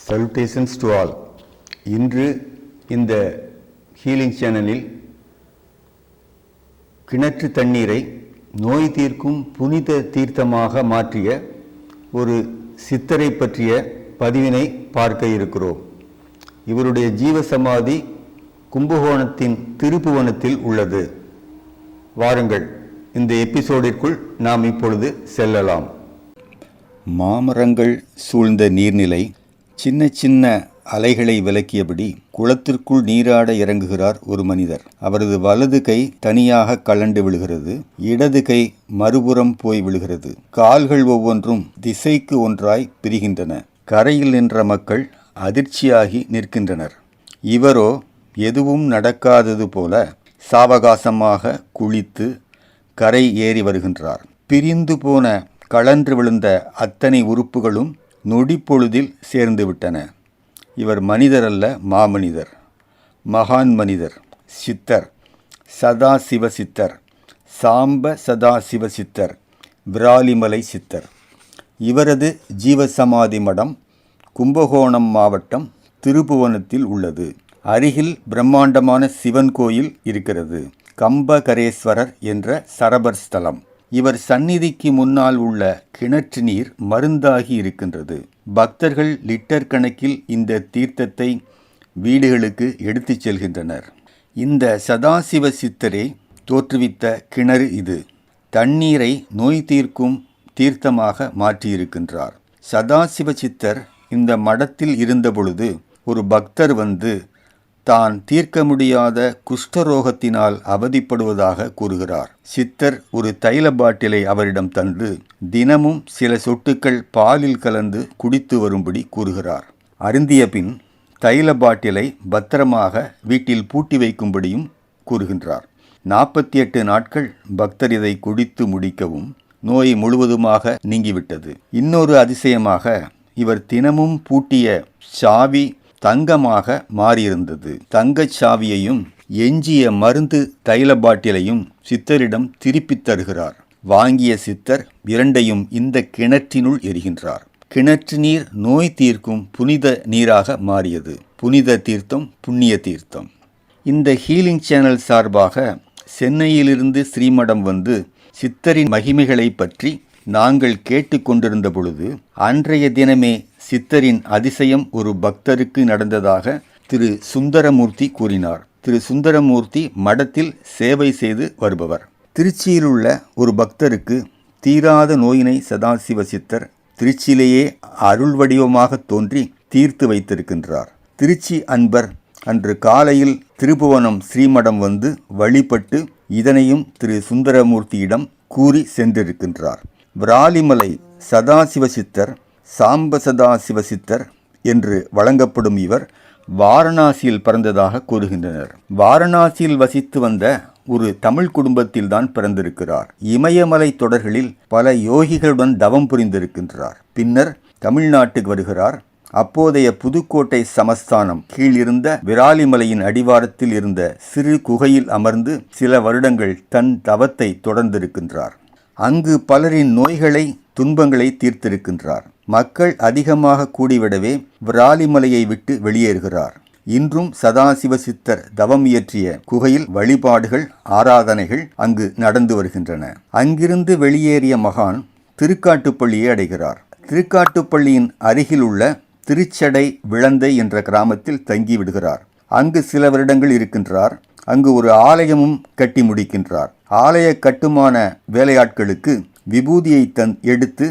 Salutations to all. இன்று இந்த healing சேனலில் கிணற்று தண்ணீரை நோய் தீர்க்கும் புனித தீர்த்தமாக மாற்றிய ஒரு சித்தரை பற்றிய பதிவினை பார்க்க இருக்கிறோம். இவருடைய ஜீவசமாதி கும்பகோணத்தின் திருப்புவனத்தில் உள்ளது. வாருங்கள், இந்த எபிசோடிற்குள் நாம் இப்பொழுது செல்லலாம். மாமரங்கள் சூழ்ந்த நீர்நிலை சின்ன சின்ன அலைகளை விலக்கியபடி குளத்திற்குள் நீராட இறங்குகிறார் ஒரு மனிதர். அவரது வலது கை தனியாக கலண்டு விழுகிறது, இடது கை மறுபுறம் போய் விழுகிறது. கால்கள் ஒவ்வொன்றும் திசைக்கு ஒன்றாய் பிரிகின்றன. கரையில் நின்ற மக்கள் அதிர்ச்சியாகி நிற்கின்றனர். இவரோ எதுவும் நடக்காதது போல சாவகாசமாக குளித்து கரை ஏறி வருகின்றார். பிரிந்து போன கழன்று விழுந்த அத்தனை உறுப்புகளும் நொடிப்பொழுதில் சேர்ந்து விட்டன. இவர் மனிதர் அல்ல, மாமனிதர், மகான் மனிதர், சித்தர், சதாசிவ சித்தர், சாம்ப சதாசிவ சித்தர், விராலிமலை சித்தர். இவரது ஜீவசமாதி மடம் கும்பகோணம் மாவட்டம் திருப்புவனத்தில் உள்ளது. அருகில் பிரம்மாண்டமான சிவன் கோயில் இருக்கிறது. கம்பகரேஸ்வரர் என்ற சரபர் ஸ்தலம். இவர் சந்நிதிக்கு முன்னால் உள்ள கிணற்று நீர் மருந்தாகி இருக்கின்றது. பக்தர்கள் லிட்டர் கணக்கில் இந்த தீர்த்தத்தை வீடுகளுக்கு எடுத்துச் செல்கின்றனர். இந்த சதாசிவ சித்தரே தோற்றுவித்த கிணறு இது. தண்ணீரை நோய் தீர்க்கும் தீர்த்தமாக மாற்றியிருக்கின்றார். சதாசிவ சித்தர் இந்த மடத்தில் இருந்தபொழுது ஒரு பக்தர் வந்து தான் தீர்க்க முடியாத குஷ்டரோகத்தினால் அவதிப்படுவதாக கூறுகிறார். சித்தர் ஒரு தைல பாட்டிலை அவரிடம் தந்து தினமும் சில சொட்டுக்கள் பாலில் கலந்து குடித்து வரும்படி கூறுகிறார். அருந்திய பின் தைல பாட்டிலை பத்திரமாக வீட்டில் பூட்டி வைக்கும்படியும் கூறுகின்றார். 48 நாட்கள் பக்தர் இதை குடித்து முடிக்கவும் நோய் முழுவதுமாக நீங்கிவிட்டது. இன்னொரு அதிசயமாக இவர் தினமும் பூட்டிய சாவி தங்கமாக மாறியிருந்தது. தங்கச் சாவியையும் எஞ்சிய மருந்து தைல பாட்டிலையும் சித்தரிடம் திருப்பித் தருகிறார். வாங்கிய சித்தர் இரண்டையும் இந்த கிணற்றினுள் எரிகின்றார். கிணற்று நீர் நோய் தீர்க்கும் புனித நீராக மாறியது. புனித தீர்த்தம், புண்ணிய தீர்த்தம். இந்த ஹீலிங் சேனல் சார்பாக சென்னையிலிருந்து ஸ்ரீமடம் வந்து சித்தரின் மகிமைகளை பற்றி நாங்கள் கேட்டுக்கொண்டிருந்த பொழுது அன்றைய தினமே சித்தரின் அதிசயம் ஒரு பக்தருக்கு நடந்ததாக திரு சுந்தரமூர்த்தி கூறினார். திரு சுந்தரமூர்த்தி மடத்தில் சேவை செய்து வருபவர். திருச்சியில் உள்ள ஒரு பக்தருக்கு தீராத நோயினை சதாசிவ சித்தர் திருச்சியிலேயே அருள் வடிவமாக தோன்றி தீர்த்து வைத்திருக்கின்றார். திருச்சி அன்பர் அன்று காலையில் திருப்புவனம் ஸ்ரீமடம் வந்து வழிபட்டு இதனையும் திரு சுந்தரமூர்த்தியிடம் கூறி சென்றிருக்கின்றார். விராலிமலை சதாசிவ சித்தர், சாம்ப சதாசிவ சித்தர் என்று வழங்கப்படும் இவர் வாரணாசியில் பிறந்ததாக கூறுகின்றனர். வாரணாசியில் வசித்து வந்த ஒரு தமிழ் குடும்பத்தில்தான் பிறந்திருக்கிறார். இமயமலை தொடர்களில் பல யோகிகளுடன் தவம் புரிந்திருக்கின்றார். பின்னர் தமிழ்நாட்டுக்கு வருகிறார். அப்போதைய புதுக்கோட்டை சமஸ்தானம் கீழ் இருந்த விராலிமலையின் அடிவாரத்தில் இருந்த சிறு குகையில் அமர்ந்து சில வருடங்கள் தன் தவத்தை தொடர்ந்திருக்கின்றார். அங்கு பலரின் நோய்களை, துன்பங்களை தீர்த்திருக்கின்றார். மக்கள் அதிகமாக கூடிவிடவே விராலிமலையை விட்டு வெளியேறுகிறார். இன்றும் சதாசிவ சித்தர் தவம் இயற்றிய குகையில் வழிபாடுகள், ஆராதனைகள் அங்கு நடந்து வருகின்றன. அங்கிருந்து வெளியேறிய மகான் திருக்காட்டுப்பள்ளியை அடைகிறார். திருக்காட்டுப்பள்ளியின் அருகில் உள்ள திருச்சடை விளந்தை என்ற கிராமத்தில் தங்கிவிடுகிறார். அங்கு சில வருடங்கள் இருக்கின்றார். அங்கு ஒரு ஆலயமும் கட்டி முடிக்கின்றார். ஆலய கட்டுமான வேலையாட்களுக்கு விபூதியை எடுத்து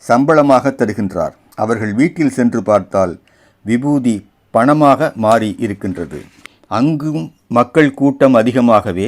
சம்பளமாக தருகின்றார். அவர்கள் வீட்டில் சென்று பார்த்தால் விபூதி பணமாக மாறி இருக்கின்றது. அங்கும் மக்கள் கூட்டம் அதிகமாகவே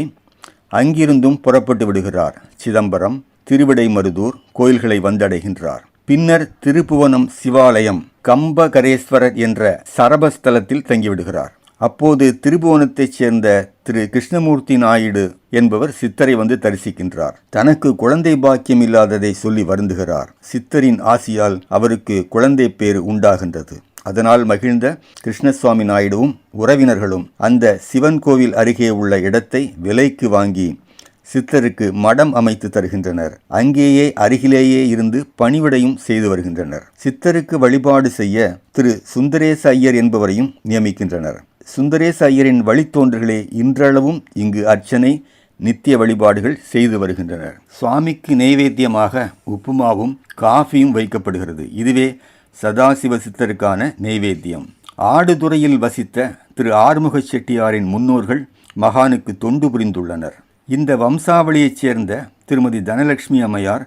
அங்கிருந்தும் புறப்பட்டு விடுகிறார். சிதம்பரம், திருவிடைமருதூர் கோயில்களை வந்தடைகின்றார். பின்னர் திருப்புவனம் சிவாலயம் கம்பகரேஸ்வரர் என்ற சரபஸ்தலத்தில் தங்கிவிடுகிறார். அப்போது திருப்புவனத்தைச் சேர்ந்த திரு கிருஷ்ணமூர்த்தி நாயுடு என்பவர் சித்தரை வந்து தரிசிக்கின்றார். தனக்கு குழந்தை பாக்கியம் இல்லாததை சொல்லி வருந்துகிறார். சித்தரின் ஆசியால் அவருக்கு குழந்தை பேறு உண்டாகின்றது. அதனால் மகிழ்ந்த கிருஷ்ணசுவாமி நாயுடுவும் உறவினர்களும் அந்த சிவன் கோவில் அருகே உள்ள இடத்தை விலைக்கு வாங்கி சித்தருக்கு மடம் அமைத்து தருகின்றனர். அங்கேயே அருகிலேயே இருந்து பணிவிடையும் செய்து வருகின்றனர். சித்தருக்கு வழிபாடு செய்ய திரு சுந்தரேச ஐயர் என்பவரையும் நியமிக்கின்றனர். சுந்தரேச ஐயரின் வழித்தோன்றர்களே இன்றளவும் இங்கு அர்ச்சனை, நித்திய வழிபாடுகள் செய்து வருகின்றனர். சுவாமிக்கு நெய்வேத்தியமாக உப்புமாவும் காஃபியும் வைக்கப்படுகிறது. இதுவே சதாசிவ சித்தருக்கான நெய்வேத்தியம். ஆடுதுறையில் வசித்த திரு ஆறுமுக செட்டியாரின் முன்னோர்கள் மகானுக்கு தொண்டு புரிந்துள்ளனர். இந்த வம்சாவளியைச் சேர்ந்த திருமதி தனலட்சுமி அம்மையார்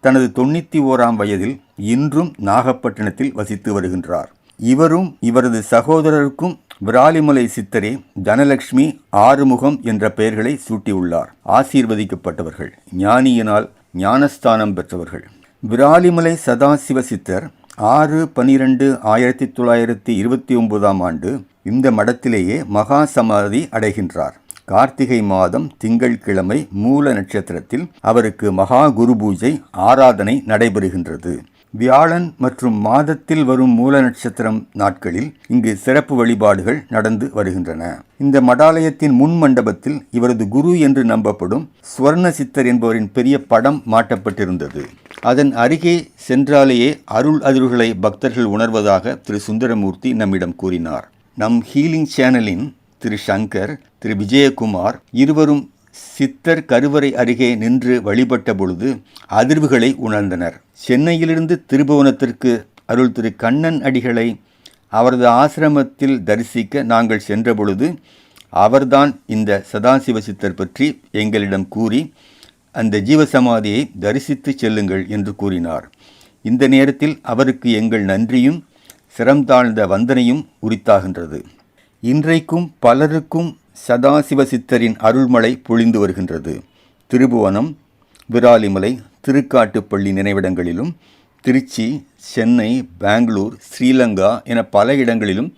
தனது 91ஆம் வயதில் இன்றும் நாகப்பட்டினத்தில் வசித்து வருகின்றார். இவரும் இவரது சகோதரருக்கும் விராலிமலை சித்தரே தனலட்சுமி, ஆறுமுகம் என்ற பெயர்களை சூட்டியுள்ளார். ஆசீர்வதிக்கப்பட்டவர்கள், ஞானியினால் ஞானஸ்தானம் பெற்றவர்கள். விராலிமலை சதாசிவ சித்தர் 6/12/1929ஆம் ஆண்டு இந்த மடத்திலேயே மகா சமாதி அடைகின்றார். கார்த்திகை மாதம் திங்கட்கிழமை மூல நட்சத்திரத்தில் அவருக்கு மகா குரு பூஜை ஆராதனை நடைபெறுகின்றது. வியாழன் மற்றும் மாதத்தில் வரும் மூல நட்சத்திரம் நாட்களில் இங்கு சிறப்பு வழிபாடுகள் நடந்து வருகின்றன. இந்த மடாலயத்தின் முன் மண்டபத்தில் இவரது குரு என்று நம்பப்படும் சுவர்ண சித்தர் என்பவரின் பெரிய படம் மாட்டப்பட்டிருந்தது. அதன் அருகே சென்றாலேயே அருள் அதிர்வுகளை பக்தர்கள் உணர்வதாக திரு சுந்தரமூர்த்தி நம்மிடம் கூறினார். நம் ஹீலிங் சேனலின் திரு சங்கர், திரு விஜயகுமார் இருவரும் சித்தர் கருவறை அருகே நின்று வழிபட்ட பொழுது அதிர்வுகளை உணர்ந்தனர். சென்னையிலிருந்து திருபுவனத்திற்கு அருள் திரு கண்ணன் அடிகளை அவரது ஆசிரமத்தில் தரிசிக்க நாங்கள் சென்றபொழுது அவர்தான் இந்த சதாசிவ சித்தர் பற்றி எங்களிடம் கூறி அந்த ஜீவசமாதியை தரிசித்து செல்லுங்கள் என்று கூறினார். இந்த நேரத்தில் அவருக்கு எங்கள் நன்றியும் சிரம் தாழ்ந்த வந்தனையும் உரித்தாகின்றது. இன்றைக்கும் பலருக்கும் சதாசிவ சித்தரின் அருள்மழை பொழிந்து வருகின்றது. திருபுவனம், விராலிமலை, திருக்காட்டுப்பள்ளி நினைவிடங்களிலும், திருச்சி, சென்னை, பெங்களூர், ஸ்ரீலங்கா என பல இடங்களிலும்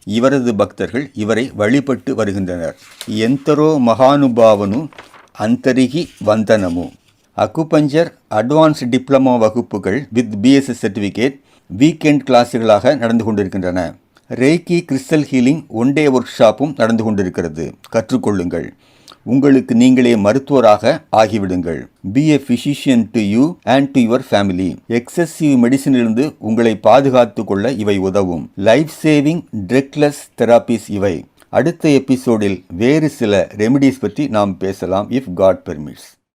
இவரது பக்தர்கள் இவரை வழிபட்டு வருகின்றனர். எந்தரோ மகானுபாவனு அந்தரிகி வந்தனமு. அக்குபஞ்சர் அட்வான்ஸ் டிப்ளமோ வகுப்புகள் வித் BSc சர்டிஃபிகேட் வீக்கெண்ட் கிளாஸுகளாக நடந்து கொண்டிருக்கின்றன. Reiki crystal healing one day ஒர்க் ஷாப்பும் நடந்து கொண்டிருக்கிறது. கற்றுக்கொள்ளுங்கள். உங்களுக்கு நீங்களே மருத்துவராக ஆகிவிடுங்கள். Be a physician to you and to your family. Excessive மெடிசினிலிருந்து உங்களை பாதுகாத்து கொள்ள இவை உதவும். லைஃப் சேவிங் ட்ரக்லெஸ் தெராபிஸ் இவை. அடுத்த எபிசோடில் வேறு சில ரெமிடிஸ் பற்றி நாம் பேசலாம், இஃப் காட் பெர்மிட்ஸ்.